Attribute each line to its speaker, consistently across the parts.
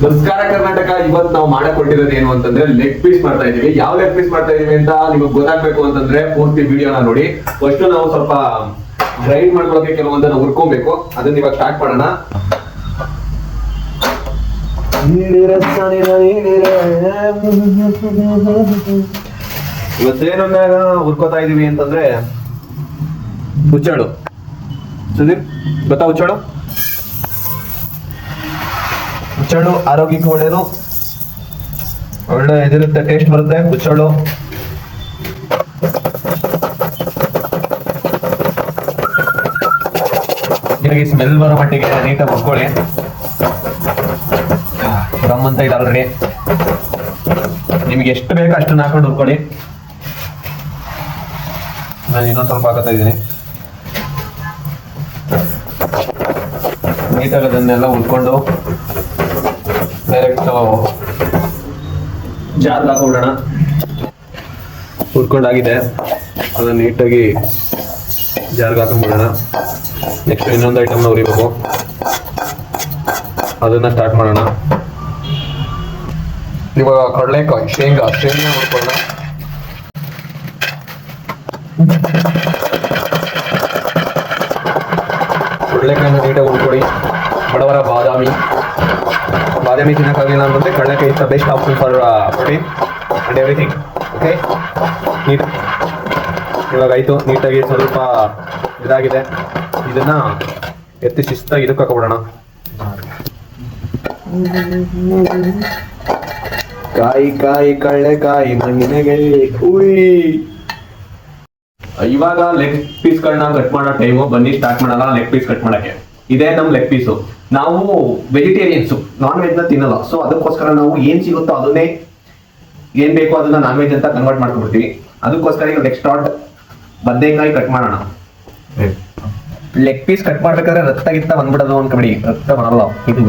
Speaker 1: ನಮಸ್ಕಾರ ಕರ್ನಾಟಕ. ಇವತ್ತು ನಾವು ಮಾಡಕ್ ಹೊರಟಿರೋದು ಏನು ಅಂತಂದ್ರೆ ಲೆಗ್ ಪೀಸ್ ಮಾಡ್ತಾ ಇದೀವಿ. ಯಾವ ಲೆಗ್ ಪೀಸ್ ಮಾಡ್ತಾ ಇದೀವಿ ಅಂತ ನಿಮಗೆ ಗೊತ್ತಾಗ್ಬೇಕು ಅಂತಂದ್ರೆ ಪೂರ್ತಿ ವಿಡಿಯೋನ ನೋಡಿ. ಫಸ್ಟ್ ನಾವು ಸ್ವಲ್ಪ ಗ್ರೈಂಡ್ ಮಾಡ್ಕೊಳ್ಳೋಕೆ ಕೆಲವೊಂದನ್ನ ಹುರ್ಕೊಬೇಕು. ಅದನ್ನ ಇವಾಗ ಸ್ಟಾರ್ಟ್ ಮಾಡೋಣ. ಇವತ್ತೇನೊಂದಾಗ ಹುರ್ಕೋತಾ ಇದೀವಿ ಅಂತಂದ್ರೆ ಹುಚ್ಚಾಳು. ಸುದೀಪ್ ಗೊತ್ತಾ ಹುಚ್ಚಾಳು? ಹುಚ್ಚಳ್ಳು ಆರೋಗ್ಯಕ್ಕೆ ಒಳ್ಳೇದು, ಒಳ್ಳೆ ಇದಿರುತ್ತೆ, ಟೇಸ್ಟ್ ಬರುತ್ತೆ ಹುಚ್ಚಳ್ಳು. ನಿಮಗೆ ಸ್ಮೆಲ್ ಬರೋ ಮಟ್ಟಿಗೆ ನೀಟಾಗಿ ಹುರ್ಕೊಳ್ಳಿ. ರಮ್ ಅಂತ ಇದೆ ಆಲ್ರೆಡಿ. ನಿಮ್ಗೆ ಎಷ್ಟು ಬೇಕೋ ಅಷ್ಟನ್ನ ಹಾಕೊಂಡು ಹುರ್ಕೊಳ್ಳಿ. ನಾನು ಇನ್ನೊಂದು ಸ್ವಲ್ಪ ಹಾಕತ್ತಾ ಇದ್ದೀನಿ. ನೀಟಾಗಿ ಅದನ್ನೆಲ್ಲ ಹುರ್ಕೊಂಡು ಡೈರೆಕ್ಟ್ ಜಾರ್ಗೆ ಹಾಕೊಂಡ್ಬಿಡೋಣ. ಹುರ್ಕೊಂಡಾಗಿದೆ, ಅದನ್ನ ನೀಟಾಗಿ ಜಾರ್ಗೆ ಹಾಕೊಂಡ್ಬಿಡೋಣ. ನೆಕ್ಸ್ಟ್ ಇನ್ನೊಂದು ಐಟಮ್ನ ಹುರಿಬೇಕು, ಅದನ್ನ ಸ್ಟಾರ್ಟ್ ಮಾಡೋಣ. ಇವಾಗ ಕಡಲೆಕಾಯಿ ಶೇಂಗಾ ಹುರ್ಕೊಳ್ಳೋಣ. ಕಡಲೆಕಾಯಿನ ನೀಟಾಗಿ ಹುರ್ಕೊಳ್ಳಿ. ಬಡವರ ಬಾದಾಮಿ ತಿನ್ನಕ್ಕಾಗಲಿಲ್ಲ ಅಂತಂದ್ರೆ ಕಡಲೆಕಾಯಿ is the best option for protein and everything. Okay, neat ಇವಾಗ ಆಯ್ತು. ನೀಟಾಗಿ ಸ್ವಲ್ಪ ಇದಾಗಿದೆ. ಇದನ್ನ ಎತ್ತಿ ಶಿಸ್ತಾಗಿ ಇದಕ್ಕೆ ಹಾಕೊಬಿಡೋಣ. ಕಾಯಿ ಕಡಲೆಕಾಯಿ ಮನೆಗೆ ಉಯ್. ಇವಾಗ ಲೆಗ್ ಪೀಸ್ಗಳನ್ನ ಕಟ್ ಮಾಡೋ ಟೈಮು. ಬನ್ನಿ ಸ್ಟಾರ್ಟ್ ಮಾಡೋಣ ಲೆಗ್ ಪೀಸ್ ಕಟ್ ಮಾಡಕ್ಕೆ. ಇದೇ ನಮ್ ಲೆಗ್ ಪೀಸು. ನಾವು ವೆಜಿಟೇರಿಯನ್ಸು, ನಾನ್ ವೆಜ್ ನ ತಿನ್ನಲ್ಲ. ಸೊ ಅದಕ್ಕೋಸ್ಕರ ನಾವು ಏನ್ ಸಿಗುತ್ತೋ ಅದನ್ನೇ, ಏನ್ ಬೇಕೋ ಅದನ್ನ ನಾನ್ ವೆಜ್ ಅಂತ ಕನ್ವರ್ಟ್ ಮಾಡ್ಕೊಂಡ್ಬಿಡ್ತೀವಿ. ಅದಕ್ಕೋಸ್ಕರ ಈಗ ನೆಕ್ಸ್ಟ್ ಸ್ಟಾರ್ಟ್ ಬದನೆಕಾಯಿ ಕಟ್ ಮಾಡೋಣ. ಲೆಗ್ ಪೀಸ್ ಕಟ್ ಮಾಡ್ಬೇಕಾದ್ರೆ ರಕ್ತ ಗಿತ್ತ ಬಂದ್ಬಿಡೋದು ಅನ್ಕೊಬಿಡಿ, ರಕ್ತ ಬರಲ್ಲ. ಇದು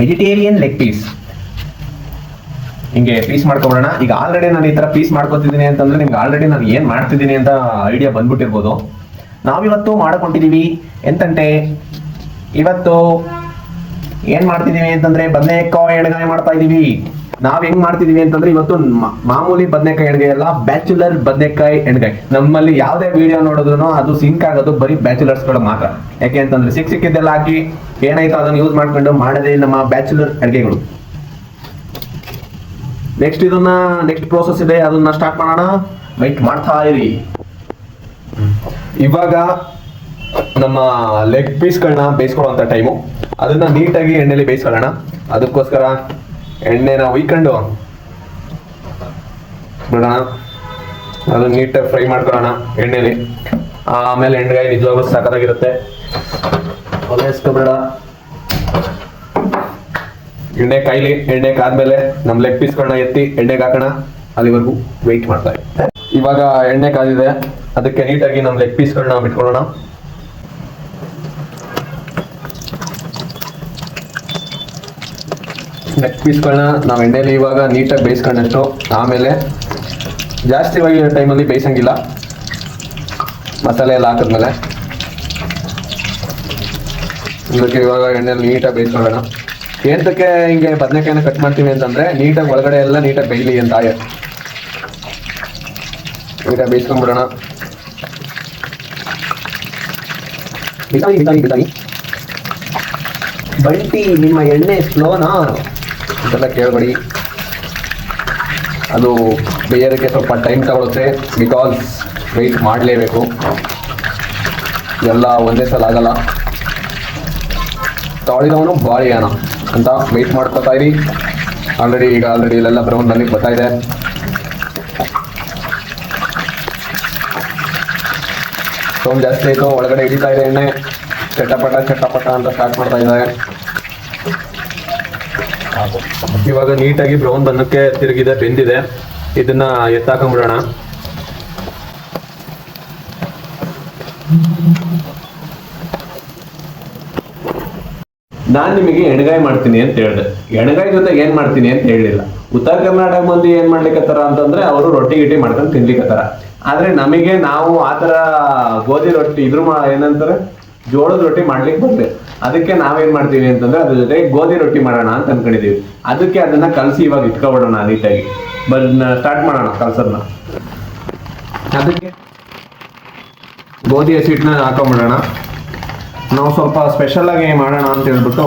Speaker 1: ವೆಜಿಟೇರಿಯನ್ ಲೆಗ್ ಪೀಸ್. ಹಿಂಗೆ ಪೀಸ್ ಮಾಡ್ಕೊಬಿಡೋಣ. ಈಗ ಆಲ್ರೆಡಿ ನಾನು ಈ ತರ ಪೀಸ್ ಮಾಡ್ಕೊತಿದ್ದೀನಿ ಅಂತಂದ್ರೆ ನಿಮ್ಗೆ ಆಲ್ರೆಡಿ ನಾನು ಏನ್ ಮಾಡ್ತಿದ್ದೀನಿ ಅಂತ ಐಡಿಯಾ ಬಂದ್ಬಿಟ್ಟಿರ್ಬೋದು. ನಾವಿವತ್ತು ಮಾಡಕೊಂಡಿದೀವಿ ಎಂತಂತೆ, ಇವತ್ತು ಏನ್ ಮಾಡ್ತಿದೀವಿ ಅಂತಂದ್ರೆ ಬದನೆಕಾಯಿ ಎಣ್ಗಾಯಿ ಮಾಡ್ತಾ ಇದೀವಿ. ನಾವ್ ಹೆಂಗ್ ಮಾಡ್ತಿದೀವಿ ಅಂತಂದ್ರೆ ಇವತ್ತು ಮಾಮೂಲಿ ಬದನೆಕಾಯಿ ಎಣ್ಗಾಯಿ ಅಲ್ಲ, ಬ್ಯಾಚುಲರ್ ಬದನೆಕಾಯಿ ಎಣ್ಗಾಯಿ. ನಮ್ಮಲ್ಲಿ ಯಾವ್ದೇ ವಿಡಿಯೋ ನೋಡಿದ್ರು ಅದು ಸಿಂಕ್ ಆಗೋದು ಬರೀ ಬ್ಯಾಚುಲರ್ಸ್ ಗಳು ಮಾತ್ರ. ಯಾಕೆ ಅಂತಂದ್ರೆ ಸಿಕ್ಕಿದ್ದೆಲ್ಲ ಹಾಕಿ ಏನಾಯ್ತು ಅದನ್ನ ಯೂಸ್ ಮಾಡ್ಕೊಂಡು ಮಾಡದೆ ನಮ್ಮ ಬ್ಯಾಚುಲರ್ ಅಡ್ಗೆಗಳು. ನೆಕ್ಸ್ಟ್ ಪ್ರೋಸೆಸ್ ಇದೆ, ಅದನ್ನ ಸ್ಟಾರ್ಟ್ ಮಾಡೋಣ. ವೆಯ್ಟ್ ಮಾಡ್ತಾ ಇರಿ. ಇವಾಗ ನಮ್ಮ ಲೆಗ್ ಪೀಸ್ಗಳನ್ನ ಬೇಯಿಸ್ಕೊಳ್ಳುವಂಥ ಟೈಮು. ಅದನ್ನ ನೀಟಾಗಿ ಎಣ್ಣೆಲಿ ಬೇಯಿಸ್ಕೊಳ್ಳೋಣ. ಅದಕ್ಕೋಸ್ಕರ ಎಣ್ಣೆನ ಉಯ್ಕೊಂಡು ಬಿಡೋಣ. ಅದನ್ನ ನೀಟಾಗಿ ಫ್ರೈ ಮಾಡ್ಕೊಳ್ಳೋಣ ಎಣ್ಣೆಲಿ. ಆಮೇಲೆ ಎಣ್ಣೆಗಾಯಿ ನಿಜವಾಗ್ಲೂ ಸಖತ್ತಾಗಿರುತ್ತೆ. ಬೇಡ ಎಣ್ಣೆ ಕಾಯ್ಲಿ. ಎಣ್ಣೆ ಕಾದ್ಮೇಲೆ ನಮ್ಮ ಲೆಗ್ ಪೀಸ್ಗಳನ್ನ ಎತ್ತಿ ಎಣ್ಣೆಗೆ ಹಾಕೋಣ. ಅಲ್ಲಿವರೆಗೂ ವೆಯ್ಟ್ ಮಾಡ್ತಾ ಇದ್ದೀವಿ. ಇವಾಗ ಎಣ್ಣೆ ಕಾದಿದೆ, ಅದಕ್ಕೆ ನೀಟಾಗಿ ನಮ್ಮ ಲೆಗ್ ಪೀಸ್ಗಳನ್ನ ಬಿಟ್ಕೊಳ್ಳೋಣ. ಲೆಗ್ ಪೀಸ್ಗಳನ್ನ ನಾವು ಎಣ್ಣೆಲಿ ಇವಾಗ ನೀಟಾಗಿ ಬೇಯಿಸ್ಕೊಂಡಷ್ಟು. ಆಮೇಲೆ ಜಾಸ್ತಿ ಟೈಮಲ್ಲಿ ಬೇಯಿಸಂಗಿಲ್ಲ, ಮಸಾಲೆ ಎಲ್ಲ ಹಾಕಿದ್ಮೇಲೆ. ಇದಕ್ಕೆ ಇವಾಗ ಎಣ್ಣೆಲಿ ನೀಟಾಗಿ ಬೇಯಿಸ್ಕೊಳ್ಳೋಣ. ಏನಕ್ಕೆ ಹಿಂಗೆ ಬದನೆಕಾಯಿನ ಕಟ್ ಮಾಡ್ತೀವಿ ಅಂತಂದ್ರೆ ನೀಟಾಗಿ ಒಳಗಡೆ ಎಲ್ಲ ನೀಟಾಗಿ ಬೇಯಲಿ ಅಂತ. ನೀಟಾಗಿ ಬೇಯಿಸ್ಕೊಂಡ್ಬಿಡೋಣ. ಬಂಟಿ ನಿಮ್ಮ ಎಣ್ಣೆ ಸ್ಲೋನಾ ಅಂತೆಲ್ಲ ಕೇಳಬೇಡಿ. ಅದು ಬೇಯೋದಕ್ಕೆ ಸ್ವಲ್ಪ ಟೈಮ್ ತಗೊಳುತ್ತೆ. ಬಿಕಾಸ್ ವೆಯ್ಟ್ ಮಾಡಲೇಬೇಕು, ಎಲ್ಲ ಒಂದೇ ಸಲ ಆಗಲ್ಲ. ತಾಳಿದವನು ಬಾಳಿಯಾನ ಅಂತ ವೆಯ್ಟ್ ಮಾಡ್ಕೊತಾ ಇರಿ. ಆಲ್ರೆಡಿ ಇಲ್ಲೆಲ್ಲ ಬ್ರೌನ್ ಬನ್ನಿ ಬರ್ತಾ ಇದೆ. ಸೌಂಡ್ ಜಾಸ್ತಿ ಆಯಿತು, ಒಳಗಡೆ ಹಿಡಿತಾ ಇದೆ ಎಣ್ಣೆ. ಚಟಪಟ ಅಂತ ಸ್ಟಾರ್ಟ್ ಮಾಡ್ತಾ ಇದ್ದಾರೆ. ಇವಾಗ ನೀಟಾಗಿ ಬ್ರೌನ್ ಬಣ್ಣಕ್ಕೆ ತಿರುಗಿದೆ, ಬೆಂದಿದೆ. ಇದನ್ನ ಎತ್ತಾಕೊಂಡ್ಬಿಡೋಣ. ನಾನು ನಿಮಗೆ ಎಣ್ಗಾಯಿ ಮಾಡ್ತೀನಿ ಅಂತ ಹೇಳಿದೆ. ಎಣ್ಗಾಯಿ ಜೊತೆಗೆ ಏನ್ ಮಾಡ್ತೀನಿ ಅಂತ ಹೇಳಿಲ್ಲ. ಉತ್ತರ ಕರ್ನಾಟಕ ಮಂದಿ ಏನ್ ಮಾಡ್ಲಿಕ್ಕತ್ತಾರ ಅಂತಂದ್ರೆ ಅವರು ರೊಟ್ಟಿ ಗಿಟ್ಟಿ ಮಾಡ್ಕೊಂಡು ತಿನ್ಲಿಕ್ಕತ್ತಾರ. ಆದ್ರೆ ನಮಗೆ ನಾವು ಆತರ ಗೋಧಿ ರೊಟ್ಟಿ ಏನಂತಾರೆ ಜೋಳದ ರೊಟ್ಟಿ ಮಾಡ್ಲಿಕ್ಕೆ ಬಂದೆ. ಅದಕ್ಕೆ ನಾವೇನ್ ಮಾಡ್ತೀವಿ ಅಂತಂದ್ರೆ ಅದ್ರ ಜೊತೆ ಗೋಧಿ ರೊಟ್ಟಿ ಮಾಡೋಣ ಅಂತ ಅನ್ಕೊಂಡಿದೀವಿ. ಅದಕ್ಕೆ ಅದನ್ನ ಕಲಸಿ ಇವಾಗ ಇಟ್ಕೊಬಿಡೋಣ ನೀಟಾಗಿ. ಸ್ಟಾರ್ಟ್ ಮಾಡೋಣ ಕಲ್ಸೋದನ್ನ. ಅದಕ್ಕೆ ಗೋಧಿ ಹಸಿಟ್ಟನ್ನ ಹಾಕೊಂಡ್ಬಿಡೋಣ. ನಾವು ಸ್ವಲ್ಪ ಸ್ಪೆಷಲ್ ಆಗಿ ಮಾಡೋಣ ಅಂತ ಹೇಳ್ಬಿಟ್ಟು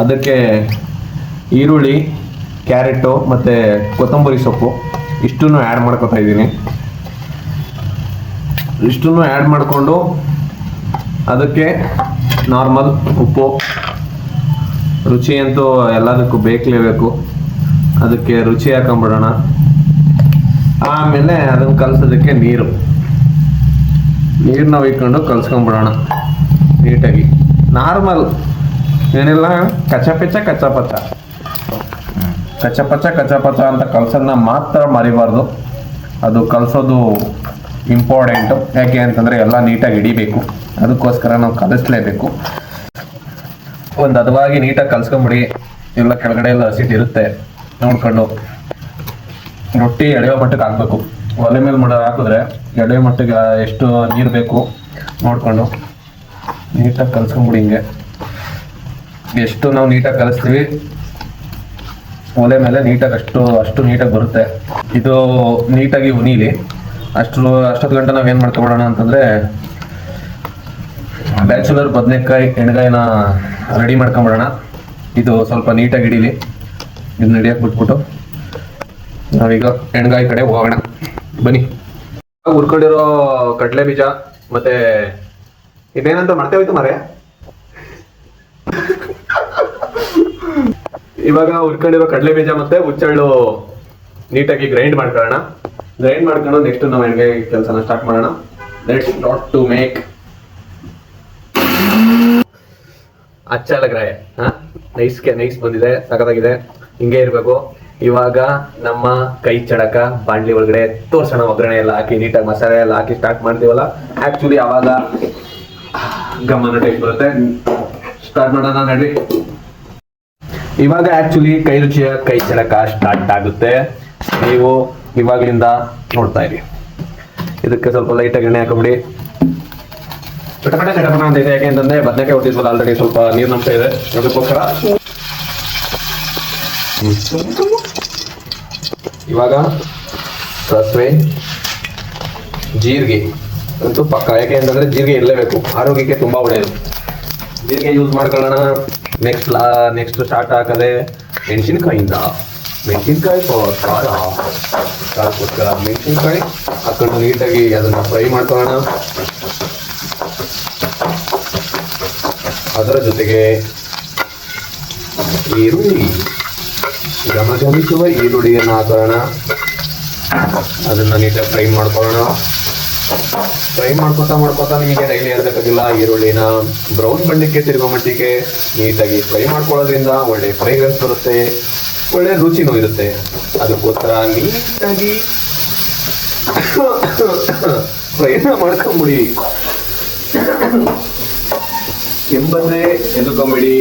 Speaker 1: ಅದಕ್ಕೆ ಈರುಳ್ಳಿ, ಕ್ಯಾರೆಟು ಮತ್ತು ಕೊತ್ತಂಬರಿ ಸೊಪ್ಪು ಇಷ್ಟನ್ನು ಆ್ಯಡ್ ಮಾಡ್ಕೊತಾ ಇದ್ದೀನಿ. ಇಷ್ಟನ್ನು ಆ್ಯಡ್ ಮಾಡಿಕೊಂಡು ಅದಕ್ಕೆ ನಾರ್ಮಲ್ ಉಪ್ಪು, ರುಚಿ ಅಂತೂ ಎಲ್ಲದಕ್ಕೂ ಬೇಕಲೇಬೇಕು. ಅದಕ್ಕೆ ರುಚಿ ಹಾಕೊಂಡ್ಬಿಡೋಣ. ಆಮೇಲೆ ಅದನ್ನು ಕಲಸೋದಕ್ಕೆ ನೀರನ್ನ ಒಯ್ಕೊಂಡು ಕಲ್ಸ್ಕೊಂಡ್ಬಿಡೋಣ ನೀಟಾಗಿ. ನಾರ್ಮಲ್ ಏನಿಲ್ಲ, ಕಚ್ಚಪಚ್ಚ ಅಂತ ಕಲ್ಸೋದನ್ನ ಮಾತ್ರ ಮರಿಬಾರ್ದು. ಅದು ಕಲಸೋದು ಇಂಪಾರ್ಟೆಂಟು. ಯಾಕೆ ಅಂತಂದರೆ ಎಲ್ಲ ನೀಟಾಗಿ ಹಿಡಿಬೇಕು. ಅದಕ್ಕೋಸ್ಕರ ನಾವು ಕಲಿಸ್ಲೇಬೇಕು. ಒಂದು ಹದವಾಗಿ ನೀಟಾಗಿ ಕಲ್ಸ್ಕೊಂಬಿಡಿ. ಎಲ್ಲ ಕೆಳಗಡೆ ಎಲ್ಲ ಹಸಿಟ್ಟು ಇರುತ್ತೆ ನೋಡ್ಕೊಂಡು. ರೊಟ್ಟಿ ಎಳೆಯೋ ಮಟ್ಟಕ್ಕೆ ಹಾಕಬೇಕು. ಒಲೆ ಮೇಲೆ ಹಾಕಿದ್ರೆ ಎಳೆಯೋ ಮಟ್ಟಿಗೆ ಎಷ್ಟು ನೀರು ಬೇಕು ನೋಡ್ಕೊಂಡು ನೀಟಾಗಿ ಕಲ್ಸ್ಕೊಂಬಿಡಿ. ಹಿಂಗೆ ಎಷ್ಟು ನಾವು ನೀಟಾಗಿ ಕಲಿಸ್ತೀವಿ ಒಲೆ ಮೇಲೆ ನೀಟಾಗಿ ಅಷ್ಟು ನೀಟಾಗಿ ಬರುತ್ತೆ. ಇದು ನೀಟಾಗಿ ಉನೀಲಿ. ಅಷ್ಟೊತ್ತು ಗಂಟೆ ನಾವೇನು ಮಾಡ್ಕೊಬಿಡೋಣ ಅಂತಂದರೆ ಬ್ಯಾಚುಲರ್ ಬದನೆಕಾಯಿ ಎಣ್ಗಾಯಿನ ರೆಡಿ ಮಾಡ್ಕೊಂಬಿಡೋಣ. ಇದು ಸ್ವಲ್ಪ ನೀಟಾಗಿ ಹಿಡೀಲಿ. ಇದನ್ನ ಹಿಡಿಯಕ್ಕೆ ಬಿಟ್ಬಿಟ್ಟು ನಾವೀಗ ಎಣ್ಗಾಯಿ ಕಡೆ ಹೋಗೋಣ ಬನ್ನಿ. ಹುರ್ಕೊಂಡಿರೋ ಕಡಲೆ ಬೀಜ ಮತ್ತೆ ಇದೇನಂತ ಮಾಡ್ತೇ ಹೋಯ್ತು ಮಾರೇ. ಇವಾಗ ಹುರ್ಕೊಂಡಿರೋ ಕಡಲೆ ಬೀಜ ಮತ್ತೆ ಹುಚ್ಚೆಳ್ಳು ನೀಟಾಗಿ ಗ್ರೈಂಡ್ ಮಾಡ್ಕೊಳ್ಳೋಣ. ಗ್ರೈಂಡ್ ಮಾಡ್ಕೊಂಡು ನೆಕ್ಸ್ಟ್ ನಾವು ಎಣ್ಗಾಯಿ ಕೆಲಸನ ಸ್ಟಾರ್ಟ್ ಮಾಡೋಣ. ಲೆಟ್ಸ್ ನಾಟ್ ಟು ಮೇಕ್ ಅಚ್ಚಲಗ್ರಾಯ. ನೈಸ್ ಬಂದಿದೆ, ಸಖತ್ತಾಗಿದೆ. ಹಿಂಗೆ ಇರಬೇಕು. ಇವಾಗ ನಮ್ಮ ಕೈ ಚಳಕ ಬಾಂಡ್ಲಿ ಒಳಗಡೆ ತೋರ್ಸೋಣ. ಒಗ್ಗರಣೆ ಎಲ್ಲ ಹಾಕಿ ನೀಟಾಗಿ ಮಸಾಲೆ ಎಲ್ಲ ಹಾಕಿ ಸ್ಟಾರ್ಟ್ ಮಾಡ್ತೀವಲ್ಲ, ಆಕ್ಚುಲಿ ಅವಾಗ ಗಮನ ಟೈಪ್ ಬರುತ್ತೆ. ಸ್ಟಾರ್ಟ್ ಮಾಡೋಣ ನಡ್ರಿ. ಇವಾಗ ಆಕ್ಚುಲಿ ಕೈ ರುಚಿಯ ಕೈ ಚಳಕ ಸ್ಟಾರ್ಟ್ ಆಗುತ್ತೆ. ನೀವು ಇವಾಗಲಿಂದ ನೋಡ್ತಾ ಇರಿ. ಇದಕ್ಕೆ ಸ್ವಲ್ಪ ಲೈಟಾಗಿ ಎಣ್ಣೆ ಹಾಕೊಂಬಿಡಿ. ಚಟಪಟ ಅಂತ ಇದೆ. ಯಾಕೆ ಅಂತಂದ್ರೆ ಬದನೆಕಾಯಿ ಹೊಟ್ಟಿದ್ವಲ್ಲ, ಆಲ್ರೆಡಿ ಸ್ವಲ್ಪ ನೀರಿನಂಶ ಇದೆ. ಅದಕ್ಕೋಸ್ಕರ ಇವಾಗ ಸಾಸಿವೆ, ಜೀರಿಗೆ ಅಂತೂ ಪಕ್ಕ. ಯಾಕೆ ಅಂತಂದ್ರೆ ಜೀರಿಗೆ ಇರಲೇಬೇಕು, ಆರೋಗ್ಯಕ್ಕೆ ತುಂಬಾ ಒಳ್ಳೆಯದು. ಜೀರಿಗೆ ಯೂಸ್ ಮಾಡ್ಕೊಳ್ಳೋಣ. ನೆಕ್ಸ್ಟ್ ಸ್ಟಾರ್ಟ್ ಹಾಕದೆ ಮೆಣಸಿನ್ಕಾಯಿಯಿಂದ. ಮೆಣಸಿನ್ಕಾಯಿ ಖಾರಕ್ಕೋಸ್ಕರ ಮೆಣಸಿನ್ಕಾಯಿ ಹಾಕೊಂಡು ನೀಟಾಗಿ ಅದನ್ನ ಫ್ರೈ ಮಾಡ್ಕೊಳ್ಳೋಣ. ಅದರ ಜೊತೆಗೆ ಈರುಳ್ಳಿ, ಗಮನಿಸುವ ಈರುಳ್ಳಿಯನ್ನು ಹಾಕೋಣ. ಅದನ್ನ ನೀಟಾಗಿ ಫ್ರೈ ಮಾಡ್ಕೊಳ್ಳೋಣ. ಫ್ರೈ ಮಾಡ್ಕೊತಾ ನಿಮಗೆ ಡೈಲಿ ಇರಬೇಕಾಗಿಲ್ಲ. ಈರುಳ್ಳಿನ ಬ್ರೌನ್ ಬಣ್ಣಕ್ಕೆ ತಿರುಗೋ ಮಟ್ಟಿಗೆ ನೀಟಾಗಿ ಫ್ರೈ ಮಾಡ್ಕೊಳ್ಳೋದ್ರಿಂದ ಒಳ್ಳೆ ಫ್ರೇಗ್ರೆನ್ಸ್ ಬರುತ್ತೆ, ಒಳ್ಳೆ ರುಚಿನೂ ಇರುತ್ತೆ. ಅದಕ್ಕೋಸ್ಕರ ನೀಟಾಗಿ ಫ್ರೈನ ಮಾಡ್ಕೊಂಬಿಡಿ. ಕೆಂಬಂದ್ರೆ ಎದುಕೊಂಬಿಡಿ.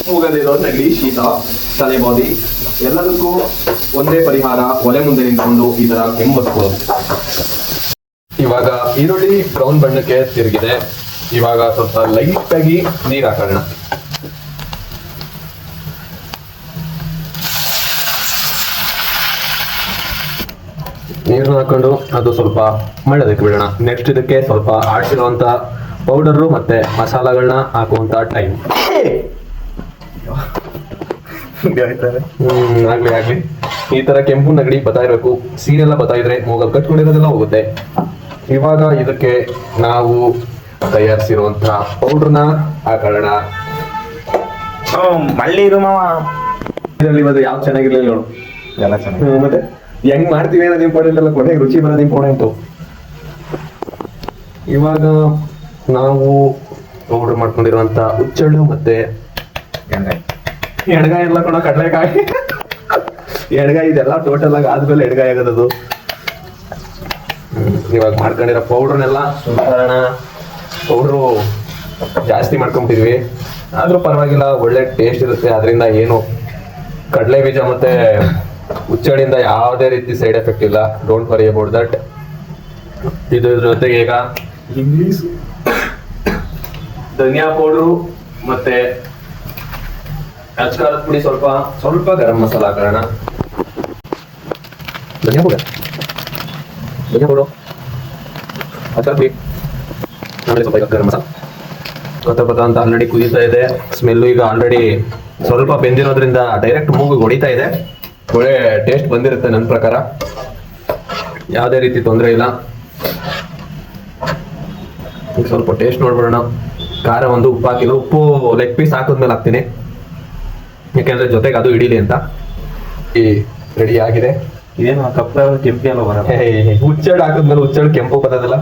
Speaker 1: ಮೂಗದಿರೋ ನೆಗಡಿ, ಶೀತ, ತಲೆಬಾದಿ ಎಲ್ಲದಕ್ಕೂ ಒಂದೇ ಪರಿಹಾರ, ಒಲೆ ಮುಂದೆ ನಿಂತ್ಕೊಂಡು ಈ ತರ ಕೆಂಬಸ್ಕೊಳ್ಳೋದು. ಇವಾಗ ಈರುಳ್ಳಿ ಬ್ರೌನ್ ಬಣ್ಣಕ್ಕೆ ತಿರುಗಿದೆ. ಇವಾಗ ಸ್ವಲ್ಪ ಲೈಟ್ ಆಗಿ ನೀರು ಹಾಕೋಣ. ನೀರನ್ನ ಹಾಕೊಂಡು ಅದು ಸ್ವಲ್ಪ ಮಳ್ಳದಕ್ಕೆ ಬಿಡೋಣ. ನೆಕ್ಸ್ಟ್ ಇದಕ್ಕೆ ಸ್ವಲ್ಪ ಆಡಿಸಿರುವಂತ ಪೌಡರು ಮತ್ತೆ ಮಸಾಲಗಳನ್ನ ಹಾಕುವಂತ ಟೈಮ್. ಆಗ್ಲಿ ಈ ತರ ಕೆಂಪು ನಗಡಿ ಬತ್ತಾ ಇರಬೇಕು. ಸೀರೆಲ್ಲ ಬತ್ತಾ ಇದ್ರೆ ಮೂಗಲ್ ಕಟ್ಕೊಂಡಿರೋದೆಲ್ಲ ಹೋಗುತ್ತೆ. ಇವಾಗ ಇದಕ್ಕೆ ನಾವು ತಯಾರಿಸಿರುವಂತಹ ಪೌಡರ್ನ ಹಾಕೋಣ.
Speaker 2: ಮಳ್ಳಿ ಮಾವ
Speaker 1: ಇದರಲ್ಲಿ ಮತ್ತೆ ಯಾವ್ದು ಚೆನ್ನಾಗಿರ್ಲಿಲ್ಲ ನೋಡು. ಎಲ್ಲ ಚೆನ್ನಾಗಿ. ಮತ್ತೆ ಹೆಂಗ್ ಮಾಡ್ತೀವಿ ಅನ್ನೋದು ಇಂಪಾರ್ಟೆಂಟ್ ಅಲ್ಲ, ಕೊನೆಗೆ ರುಚಿ ಬರೋದು ಇಂಪಾರ್ಟೆಂಟು. ಇವಾಗ ನಾವು ಪೌಡರ್ ಮಾಡ್ಕೊಂಡಿರುವಂತ ಹುಚ್ಚೆಳ್ಳು ಮತ್ತೆ ಎಣ್ಗಾಯಿ ಎಲ್ಲ ಕೊಡ, ಕಡಲೆಕಾಯಿ, ಎಣ್ಗಾಯಿ ಇದೆಲ್ಲ ಟೋಟಲ್ ಆಗಿ ಆದ್ಮೇಲೆ ಎಣ್ಗಾಯಿ ಆಗೋದದು. ಇವಾಗ ಮಾಡ್ಕೊಂಡಿರೋ ಪೌಡ್ರನ್ನೆಲ್ಲ ಸುಧಾರಣ. ಪೌಡ್ರು ಜಾಸ್ತಿ ಮಾಡ್ಕೊಂಬಿಟ್ಟಿದ್ವಿ, ಆದ್ರೂ ಪರವಾಗಿಲ್ಲ, ಒಳ್ಳೆ ಟೇಸ್ಟ್ ಇರುತ್ತೆ. ಅದರಿಂದ ಏನು ಕಡಲೆ ಬೀಜ ಮತ್ತೆ ಹುಚ್ಚಳಿಂದ ಯಾವುದೇ ರೀತಿ ಸೈಡ್ ಎಫೆಕ್ಟ್ ಇಲ್ಲ. Don't worry about that. ಇದ್ರ ಜೊತೆಗೆ ಈಗ ಧನಿಯಾ ಪೌಡ್ರು ಮತ್ತೆ ಅಚ್ಕಾರದ ಪುಡಿ, ಸ್ವಲ್ಪ ಗರಂ ಮಸಾಲ ಹಾಕೋಣ. ಧನಿಯಾ ಪೌಡರ್, ಅಚ್ಕಾರದ ಪುಡಿ, ಆಮೇಲೆ ಸ್ವಲ್ಪ ಗರಂ ಮಸಾಲ. ಕೊತ್ತ ಅಂತ ಆಲ್ರೆಡಿ ಕುದೀತಾ ಇದೆ. ಸ್ಮೆಲ್ಲು ಈಗ ಆಲ್ರೆಡಿ ಸ್ವಲ್ಪ ಬೆಂದಿರೋದ್ರಿಂದ ಡೈರೆಕ್ಟ್ ಮೂಗಿಗೆ ಹೊಡಿತಾ ಇದೆ. ಒಳ್ಳೆ ಟೇಸ್ಟ್ ಬಂದಿರುತ್ತೆ ನನ್ನ ಪ್ರಕಾರ, ಯಾವುದೇ ರೀತಿ ತೊಂದರೆ ಇಲ್ಲ. ಈಗ ಸ್ವಲ್ಪ ಟೇಸ್ಟ್ ನೋಡ್ಬಿಡೋಣ. ಖಾರ ಒಂದು, ಉಪ್ಪು ಹಾಕಿಲ್ಲ. ಉಪ್ಪು ಲೆಗ್ ಪೀಸ್ ಹಾಕಿದ್ಮೇಲೆ ಹಾಕ್ತೀನಿ, ಯಾಕೆಂದ್ರೆ ಜೊತೆಗೆ ಅದು ಹಿಡೀಲಿ ಅಂತ. ಈ ರೆಡಿ ಆಗಿದೆ.
Speaker 2: ಇದೇನು ಕಪ್ಪ ಕೆಂಪಿ ಅಲ್ಲ ಬರ
Speaker 1: ಹುಚ್ಚೆಡ್ ಹಾಕಿದ್ಮೇಲೆ ಹುಚ್ಚೆಡ್ ಕೆಂಪು ಬರೋದಿಲ್ಲ.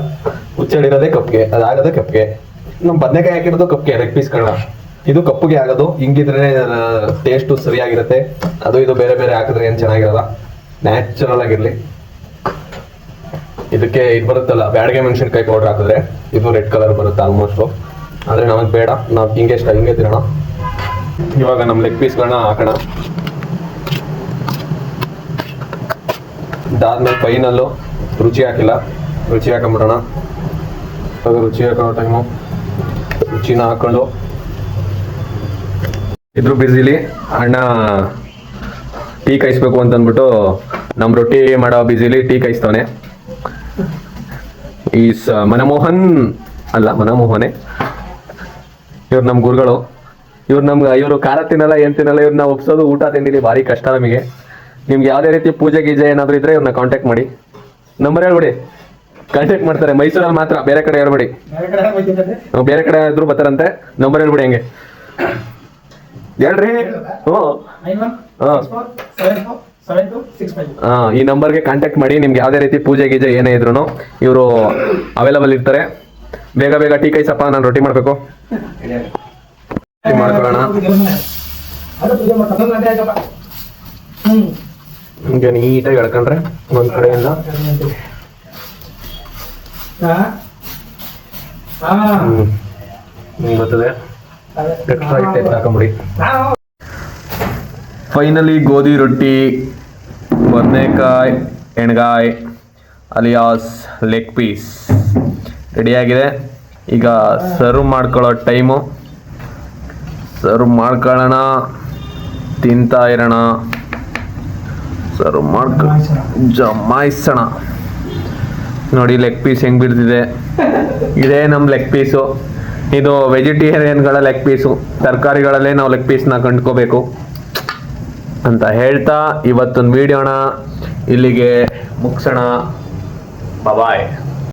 Speaker 1: ಹುಚ್ಚೆಡ್ ಇರೋದೇ ಕಪ್ಗೆ, ಅದಾಗದೆ ಕಪ್ಗೆ. ನಮ್ಮ ಬದನೆಕಾಯಿ ಹಾಕಿರೋದು ಕಪ್ಗೆ ಲೆಗ್ ಪೀಸ್ಗಳನ್ನ, ಇದು ಕಪ್ಪುಗೆ ಆಗೋದು. ಹಿಂಗಿದ್ರೆ ಟೇಸ್ಟು ಸರಿಯಾಗಿರುತ್ತೆ. ಅದು ಇದು ಬೇರೆ ಬೇರೆ ಹಾಕಿದ್ರೆ ಏನು ಚೆನ್ನಾಗಿರಲ್ಲ, ನ್ಯಾಚುರಲ್ ಆಗಿರ್ಲಿ. ಇದಕ್ಕೆ ಇದು ಬರುತ್ತಲ್ಲ ಬ್ಯಾಡಗೆ ಮೆಣಸಿನ್ಕಾಯಿ ಪೌಡರ್ ಹಾಕಿದ್ರೆ ಇದು ರೆಡ್ ಕಲರ್ ಬರುತ್ತೆ ಆಲ್ಮೋಸ್ಟು. ಆದರೆ ನಮಗೆ ಬೇಡ, ನಾವು ಹಿಂಗೆ ತಿನ್ನೋಣ. ಇವಾಗ ನಮ್ಮ ಲೆಗ್ ಪೀಸ್ಗಳನ್ನ ಹಾಕೋಣ. ಇದಾದ್ಮೇಲೆ ಫೈನಲ್ಲು ರುಚಿ ಹಾಕಿಲ್ಲ, ರುಚಿ ಹಾಕೊಂಬಿಡೋಣ. ಇವಾಗ ರುಚಿ ಹಾಕೋ ಟೈಮು ರುಚಿನ ಹಾಕೊಂಡು ಇದ್ರ ಬಿಸಿಲಿ ಅಣ್ಣ ಟೀ ಕಾಯಿಸ್ಬೇಕು ಅಂತ ಅಂದ್ಬಿಟ್ಟು ನಮ್ಮ ರೊಟ್ಟಿ ಮಾಡೋ ಬಿಸಿಲಿ ಟೀ ಕಾಯಿಸ್ತವನೆ. ಈ ಮನಮೋಹನ್ ಅಲ್ಲ, ಮನಮೋಹನೆ. ಇವ್ರು ನಮ್ಮ ಗುರುಗಳು. ಇವ್ರು ಖಾರ ತಿನ್ನಲ್ಲ, ಏನು ತಿನ್ನಲ್ಲ. ಇವ್ರನ್ನ ಒಪ್ಸೋದು ಊಟ ತಿಂಡಿಲಿ ಭಾರಿ ಕಷ್ಟ ನಮಗೆ. ನಿಮ್ಗೆ ಯಾವುದೇ ರೀತಿ ಪೂಜೆ ಗೀಜೆ ಏನಾದರೂ ಇದ್ರೆ ಇವ್ರನ್ನ ಕಾಂಟ್ಯಾಕ್ಟ್ ಮಾಡಿ. ನಂಬರ್ ಹೇಳ್ಬಿಡಿ, ಕಾಂಟ್ಯಾಕ್ಟ್ ಮಾಡ್ತಾರೆ. ಮೈಸೂರಲ್ಲಿ ಮಾತ್ರ, ಬೇರೆ ಕಡೆ ಹೇಳ್ಬೇಡಿ. ಬೇರೆ ಕಡೆ ಇದ್ರು ಬರ್ತಾರಂತೆ. ನಂಬರ್ ಹೇಳ್ಬಿಡಿ ಹಂಗೆ ಹೇಳ್ರಿ. ಈ ನಂಬರ್ಗೆ ಕಾಂಟ್ಯಾಕ್ಟ್ ಮಾಡಿ. ನಿಮ್ಗೆ ಯಾವುದೇ ರೀತಿ ಪೂಜೆ ಗೀಜೆ ಏನೇ ಇದ್ರು ಇವರು ಅವೈಲಬಲ್ ಇರ್ತಾರೆ. ಬೇಗ ಬೇಗ ಟೀ ಕಾಯಿಸಪ್ಪ, ನಾನು ರೊಟ್ಟಿ ಮಾಡಬೇಕು. ಮಾಡ್ಕೊಳ್ಳೋಣ. ಹಿಂಗೆ ನೀಟಾಗಿ ಎಳ್ಕೊಂಡ್ರೆ ಒಂದ್ ಕಡೆಯಿಂದ ಬರ್ತದೆ. ಎಕ್ಸ್ಟ್ರಾ ಹಿಟ್ಟು ಹಾಕೊಂಬಿಡಿ. ಫೈನಲಿ ಗೋಧಿ ರೊಟ್ಟಿ, ಬದನೆಕಾಯಿ, ಎಣ್ಗಾಯಿ ಅಲಿಯಾಸ್ ಲೆಗ್ ಪೀಸ್ ರೆಡಿಯಾಗಿದೆ. ಈಗ ಸರ್ವ್ ಮಾಡ್ಕೊಳ್ಳೋ ಟೈಮು. ಸರ್ವ್ ಮಾಡ್ಕೊಳ್ಳೋಣ, ತಿಂತಾ ಇರೋಣ, ಸರ್ವ್ ಜಮಾಯಿಸೋಣ. ನೋಡಿ ಲೆಗ್ ಪೀಸ್ ಹೆಂಗೆ ಬೀಳ್ತಿದೆ. ಇದೇ ನಮ್ಮ ಲೆಗ್ ಪೀಸು. ಇದು ವೆಜಿಟೇರಿಯನ್ಗಳ ಲೆಗ್ ಪೀಸು. ತರಕಾರಿಗಳಲ್ಲೇ ನಾವು ಲೆಗ್ ಪೀಸ್ನ ಕಂಡ್ಕೋಬೇಕು ಅಂತ ಹೇಳ್ತಾ ಇವತ್ತೊಂದು ವಿಡಿಯೋನ ಇಲ್ಲಿಗೆ ಮುಗಿಸೋಣ. ಬಾಯ್.